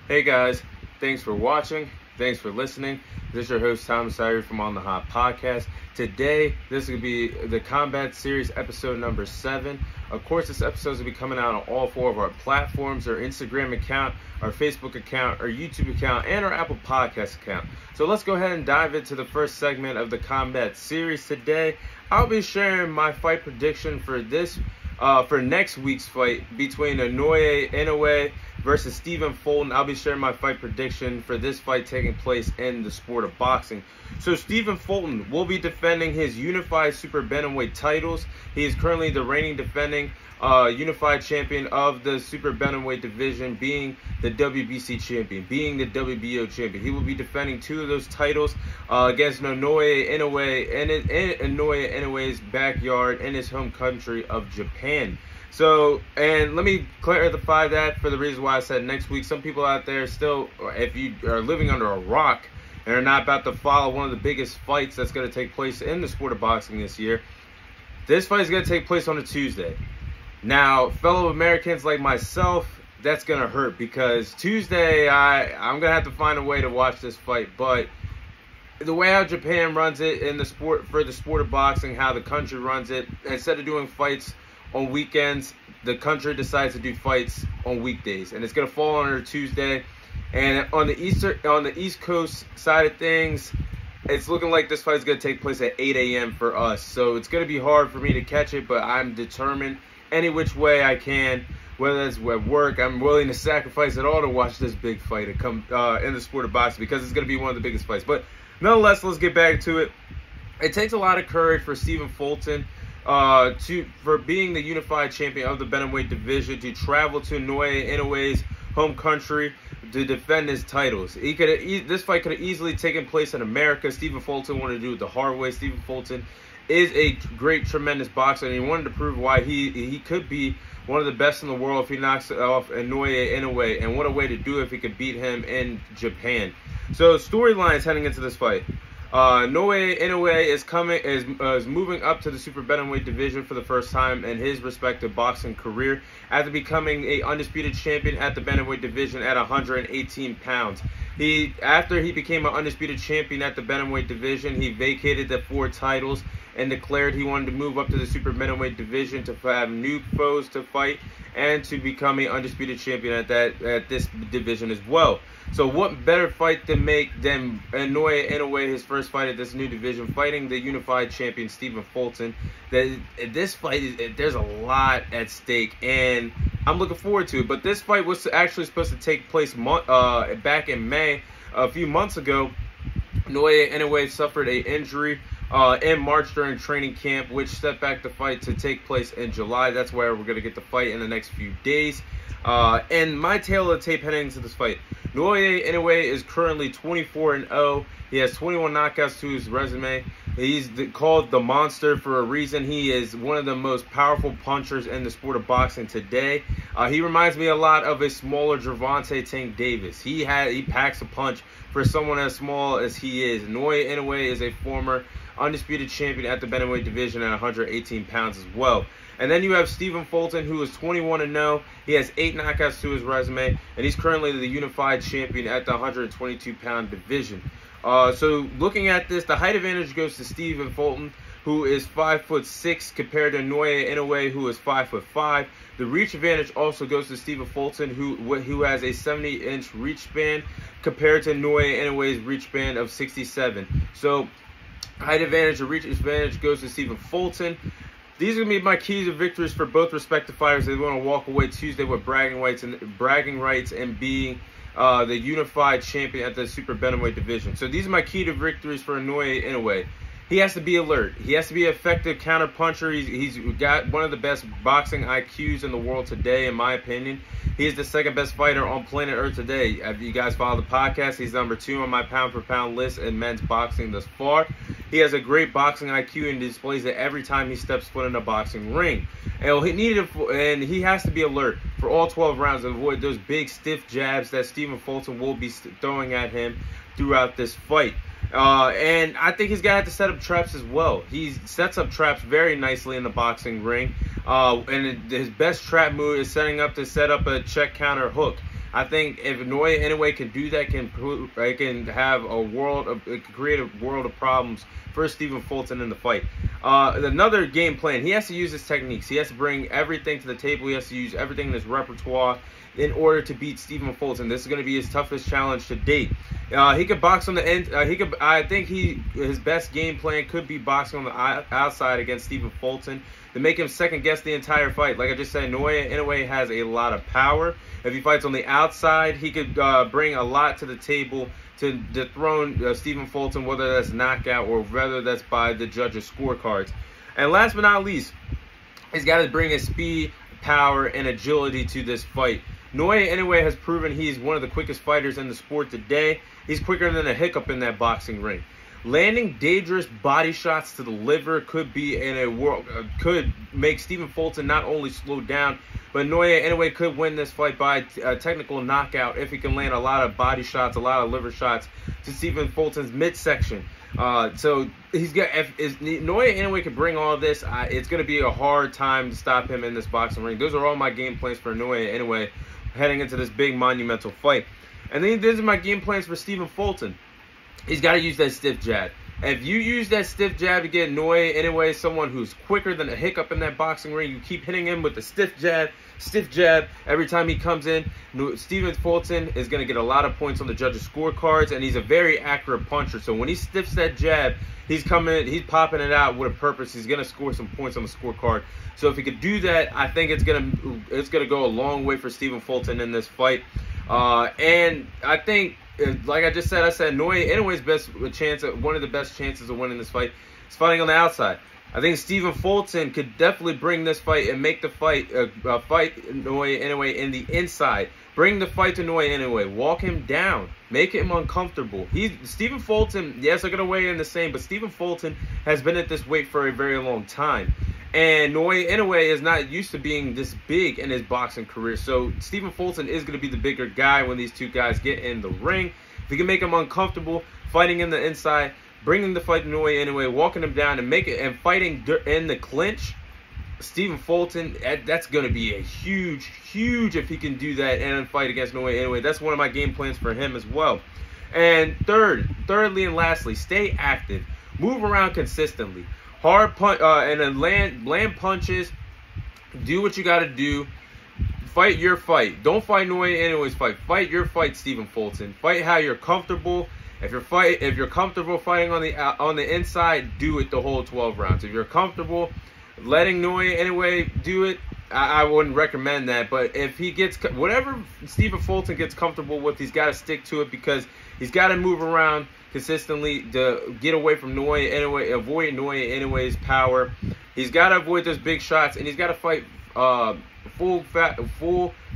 Hey guys, thanks for watching. Thanks for listening. This is your host Thomas Sire from On the Hot Podcast. Today, this is going to be the Combat Series episode number 7. Of course, this episode is going to be coming out on all 4 of our platforms, our Instagram account, our Facebook account, our YouTube account, and our Apple Podcast account. So let's go ahead and dive into the first segment of the Combat Series. Today, I'll be sharing my fight prediction for next week's fight between Naoya Inoue versus Stephen Fulton. I'll be sharing my fight prediction for this fight taking place in the sport of boxing. So Stephen Fulton will be defending his unified super bantamweight titles. He is currently the reigning defending unified champion of the super bantamweight division, being the WBC champion, being the WBO champion. He will be defending 2 of those titles against Naoya Inoue in Naoya Inoue's backyard in his home country of Japan. So, and let me clarify that for the reason why I said next week. Some people out there still, if you are living under a rock and are not about to follow one of the biggest fights that's going to take place in the sport of boxing this year, this fight is going to take place on a Tuesday. Now, fellow Americans like myself, that's going to hurt because Tuesday, I'm going to have to find a way to watch this fight. But the way how Japan runs it in the sport, for the sport of boxing, how the country runs it, instead of doing fights on weekends, the country decides to do fights on weekdays, and it's going to fall on a Tuesday. And on the East Coast side of things, it's looking like this fight is going to take place at 8 a.m. for us. So it's going to be hard for me to catch it, but I'm determined any which way I can, whether it's at work, I'm willing to sacrifice it all to watch this big fight to come in the sport of boxing, because it's going to be one of the biggest fights. But nonetheless, let's get back to it. It takes a lot of courage for Stephen Fulton for being the unified champion of the bantamweight division to travel to Naoya Inoue's home country to defend his titles. This fight could have easily taken place in America. Stephen Fulton wanted to do it the hard way. Stephen Fulton is a great, tremendous boxer, and he wanted to prove why he could be one of the best in the world if he knocks off Naoya Inoue, and what a way to do it if he could beat him in Japan. So storylines heading into this fight. Naoya Inoue is moving up to the super bantamweight division for the first time in his respective boxing career after becoming a undisputed champion at the bantamweight division at 118 pounds. After he became an undisputed champion at the bantamweight division, he vacated the 4 titles and declared he wanted to move up to the super bantamweight division to have new foes to fight and to become an undisputed champion at this division as well. So what better fight to make than Naoya Inoue, his first fight at this new division, fighting the unified champion Stephen Fulton. This fight, there's a lot at stake, and I'm looking forward to it. But this fight was actually supposed to take place back in May, a few months ago. Naoya Inoue suffered an injury in March during training camp, which set back the fight to take place in July. That's where we're going to get the fight in the next few days. And my tale of the tape heading into this fight. Naoya Inoue is currently 24-0. He has 21 knockouts to his resume. He's called the Monster for a reason. He is one of the most powerful punchers in the sport of boxing today. He reminds me a lot of a smaller Gervonta Tank Davis. He packs a punch for someone as small as he is. Naoya Inoue is a former undisputed champion at the bantamweight division at 118 pounds as well. And then you have Stephen Fulton, who is 21-0. He has 8 knockouts to his resume, and he's currently the unified champion at the 122-pound division. So looking at this, the height advantage goes to Stephen Fulton, who is 5'6", compared to Naoya Inoue, who is 5'5". The reach advantage also goes to Stephen Fulton, who has a 70-inch reach span, compared to Naoya Inoue's reach span of 67. So height advantage and reach advantage goes to Stephen Fulton. These are going to be my keys to victories for both respective fighters. They want to walk away Tuesday with bragging rights and being the unified champion at the super bantamweight division. So these are my key to victories for Naoya Inoue. He has to be alert. He has to be an effective counter puncher. He's got one of the best boxing IQs in the world today, in my opinion. He is the second best fighter on planet Earth today. If you guys follow the podcast, he's number 2 on my pound-for-pound list in men's boxing thus far. He has a great boxing IQ and displays it every time he steps foot in a boxing ring. And he has to be alert for all 12 rounds to avoid those big, stiff jabs that Stephen Fulton will be throwing at him throughout this fight. And I think he's going to have to set up traps as well. He sets up traps very nicely in the boxing ring. And his best trap move is set up a check counter hook. I think if Naoya Inoue can do that, it can have it can create a world of problems for Stephen Fulton in the fight. Another game plan, he has to use his techniques. He has to bring everything to the table. He has to use everything in his repertoire in order to beat Stephen Fulton. This is going to be his toughest challenge to date. He could box on the end. I think his best game plan could be boxing on the outside against Stephen Fulton to make him second guess the entire fight. Like I just said, Naoya Inoue has a lot of power. If he fights on the outside, he could bring a lot to the table to dethrone Stephen Fulton, whether that's knockout or whether that's by the judges' scorecards. And last but not least, he's got to bring his speed, power, and agility to this fight. Naoya Inoue has proven he's one of the quickest fighters in the sport today. He's quicker than a hiccup in that boxing ring. Landing dangerous body shots to the liver could make Stephen Fulton not only slow down, but Naoya Inoue could win this fight by a technical knockout if he can land a lot of body shots, a lot of liver shots to Stephen Fulton's midsection. So if Naoya Inoue can bring all this, it's going to be a hard time to stop him in this boxing ring. Those are all my game plans for Naoya Inoue heading into this big monumental fight. And then these are my game plans for Stephen Fulton. He's got to use that stiff jab. If you use that stiff jab to get Naoya Inoue, someone who's quicker than a hiccup in that boxing ring, you keep hitting him with the stiff jab every time he comes in, Stephen Fulton is going to get a lot of points on the judges' scorecards, and he's a very accurate puncher. So when he stiffs that jab, he's popping it out with a purpose. He's going to score some points on the scorecard. So if he could do that, I think it's going to go a long way for Stephen Fulton in this fight. And I think, like I said Naoya Inoue's one of the best chances of winning this fight is fighting on the outside. I think Stephen Fulton could definitely bring this fight and make the fight Naoya Inoue in the inside. Bring the fight to Naoya Inoue. Walk him down. Make him uncomfortable. Stephen Fulton, yes, they're going to weigh in the same, but Stephen Fulton has been at this weight for a very long time. And Naoya Inoue is not used to being this big in his boxing career. So Stephen Fulton is going to be the bigger guy when these two guys get in the ring. If he can make him uncomfortable, fighting in the inside, bringing the fight to Naoya Inoue, walking him down and fighting in the clinch, Stephen Fulton, that's going to be a huge if he can do that and fight against Naoya Inoue. That's one of my game plans for him as well. And thirdly and lastly, stay active. Move around consistently. Hard punch and then land punches. Do what you got to do. Fight your fight. Don't fight Naoya Inoue's fight. Fight your fight, Stephen Fulton. Fight how you're comfortable. If you're comfortable fighting on the inside, do it the whole 12 rounds. If you're comfortable letting Naoya Inoue do it, I wouldn't recommend that. But if he gets whatever Stephen Fulton gets comfortable with, he's got to stick to it because he's got to move around consistently to get away from Naoya Inoue, avoid Naoya Inoue's power. He's got to avoid those big shots, and he's got to fight full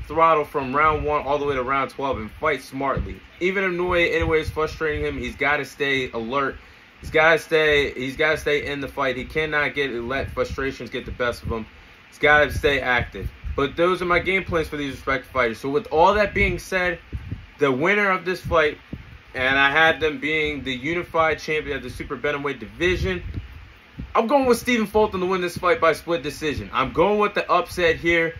throttle from round 1 all the way to round 12 and fight smartly. Even if Naoya Inoue is frustrating him, he's got to stay alert. He's got to stay in the fight. He cannot let frustrations get the best of him. He's got to stay active. But those are my game plans for these respective fighters. So with all that being said, the winner of this fight, and I had them being the unified champion of the super bantamweight division, I'm going with Stephen Fulton to win this fight by split decision. I'm going with the upset here.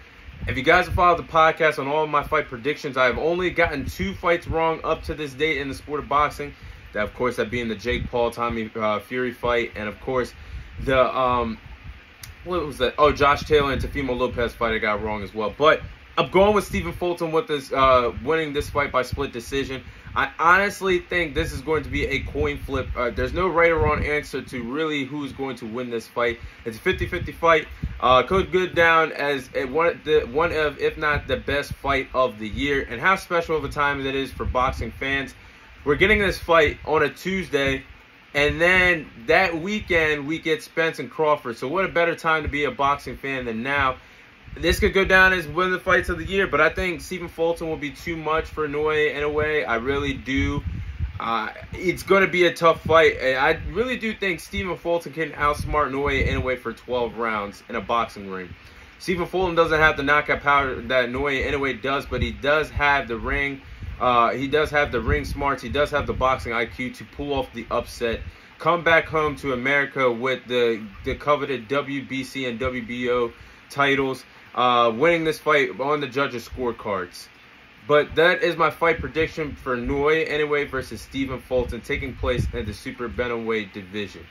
If you guys have followed the podcast on all of my fight predictions, I've only gotten 2 fights wrong up to this date in the sport of boxing. That, of course, that being the Jake Paul Tommy Fury fight, and of course the what was that? Oh, Josh Taylor and Teofimo Lopez fight I got wrong as well. But I'm going with Stephen Fulton with this winning this fight by split decision. I honestly think this is going to be a coin flip. There's no right or wrong answer to really who's going to win this fight. It's a 50-50 fight. Could go down as one of, if not the best fight of the year. And how special of a time that is for boxing fans. We're getting this fight on a Tuesday, and then that weekend we get Spence and Crawford. So what a better time to be a boxing fan than now. This could go down as one of the fights of the year, but I think Stephen Fulton will be too much for Naoya Inoue. I really do. It's going to be a tough fight. I really do think Stephen Fulton can outsmart Naoya Inoue for 12 rounds in a boxing ring. Stephen Fulton doesn't have the knockout power that Naoya Inoue does, but he does have the ring. He does have the ring smarts. He does have the boxing IQ to pull off the upset. Come back home to America with the coveted WBC and WBO titles. Winning this fight on the judges' scorecards. But that is my fight prediction for Naoya Inoue versus Stephen Fulton, taking place in the super bantamweight division.